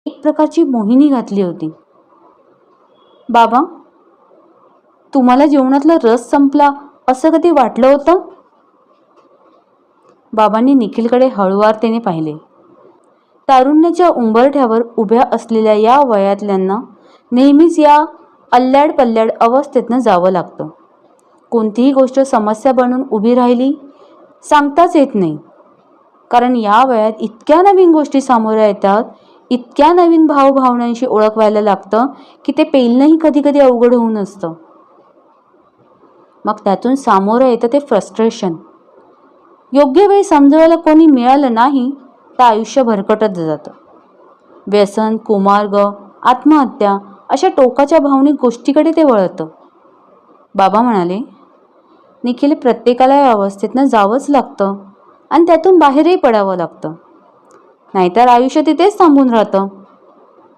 एक प्रकारची मोहिनी घातली होती. बाबा, तुम्हाला जेवणातला रस संपला असं कधी वाटलं होतं? बाबांनी निखिलकडे हळुवारतेने पाहिले. तारुण्याच्या उंबरठ्यावर उभ्या असलेल्या या वयातल्यांना नेहमीच या अल्ल्याड पल्ल्याड अवस्थेतनं जावं लागतं. कोणतीही गोष्ट समस्या बनून उभी राहिली सांगताच येत नाही. कारण या वयात इतक्या नवीन गोष्टी सामोऱ्या येतात, इतक्या नवीन भावभावनांशी ओळख व्हायला लागतं की ते पेलणंही कधी कधी अवघड होऊन असतं. मग त्यातून सामोरं येतं ते फ्रस्ट्रेशन. योग्य वेळी समजवायला कोणी मिळालं नाही तर आयुष्य भरकटत जातं. व्यसन, कुमार्ग, आत्महत्या अशा टोकाच्या भावनिक गोष्टीकडे ते वळतं. बाबा म्हणाले, निखिल, प्रत्येकाला या अवस्थेतनं जावंच लागतं आणि त्यातून बाहेरही पडावं लागतं. नाहीतर आयुष्य तिथेच थांबून राहतं.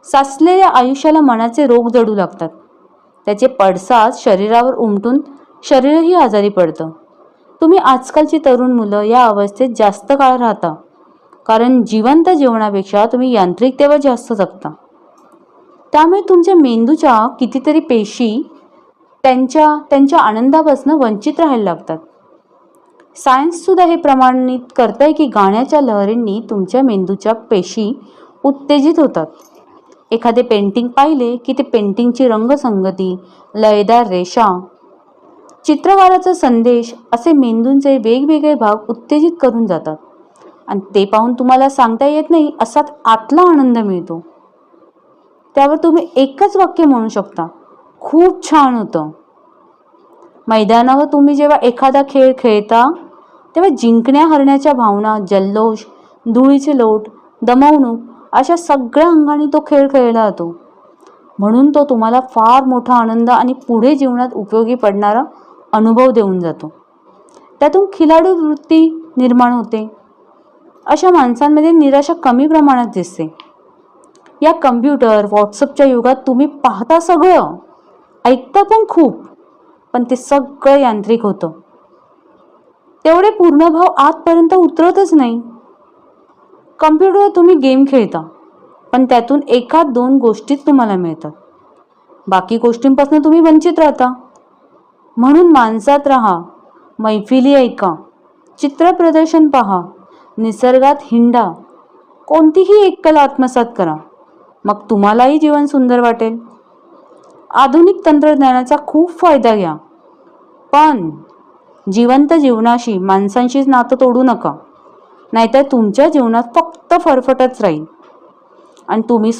साचलेल्या आयुष्याला मनाचे रोग जडू लागतात. त्याचे पडसाद शरीरावर उमटून शरीरही आजारी पडतं. तुम्ही आजकालची तरुण मुलं या अवस्थेत जास्त काळ राहता कारण जिवंत जीवनापेक्षा तुम्ही यांत्रिकतेवर जास्त जगता. त्यामुळे तुमच्या मेंदूच्या कितीतरी पेशी त्यांच्या आनंदापासून वंचित राहायला लागतात. सायन्स सुद्धा हे प्रमाणित करतंय की गाण्याच्या लहरींनी तुमच्या मेंदूच्या पेशी उत्तेजित होतात. एखादे पेंटिंग पाहिले की ते पेंटिंगची रंगसंगती, लयदार रेषा, चित्रकाराचा संदेश असे मेंदूंचे वेगवेगळे भाग उत्तेजित करून जातात आणि ते पाहून तुम्हाला सांगता येत नाही असा आतला आनंद मिळतो. त्यावर तुम्ही एकच वाक्य म्हणू शकता, खूप छान होतं. मैदानावर तुम्ही जेव्हा एखादा खेळ खेळता तेव्हा जिंकण्या हरण्याच्या भावना, जल्लोष, धुळीचे लोट, दमवणूक अशा सगळ्या अंगाने तो खेळ खेळला जातो. म्हणून तो तुम्हाला फार मोठा आनंद आणि पुढे जीवनात उपयोगी पडणारा अनुभव देऊन जातो. त्यातून खिलाडू वृत्ती निर्माण होते. अशा माणसांमध्ये निराशा कमी प्रमाणात दिसते. या कम्प्युटर, व्हॉट्सअपच्या युगात तुम्ही पाहता सगळं, ऐकता पण खूप, पण ते सगळं यांत्रिक होतं. तेवढे पूर्ण भाव आतपर्यंत उतरतच नाही. कम्प्युटरवर तुम्ही गेम खेळता पण त्यातून एखाद दोन गोष्टीच तुम्हाला मिळतात. बाकी गोष्टींपासून तुम्ही वंचित राहता. म्हणून माणसात राहा, मैफिली ऐका, चित्र प्रदर्शन पहा, निसर्गात हिंडा, कोणतीही एक कला आत्मसात करा. मग तुम्हालाही जीवन सुंदर वाटेल. आधुनिक तंत्रज्ञानाचा खूप फायदा घ्या, पण जिवंत जीवनाशी, माणसांशीच नातं तोडू नका. नाहीतर तुमच्या जीवनात फक्त फरफटच राहील आणि तुम्ही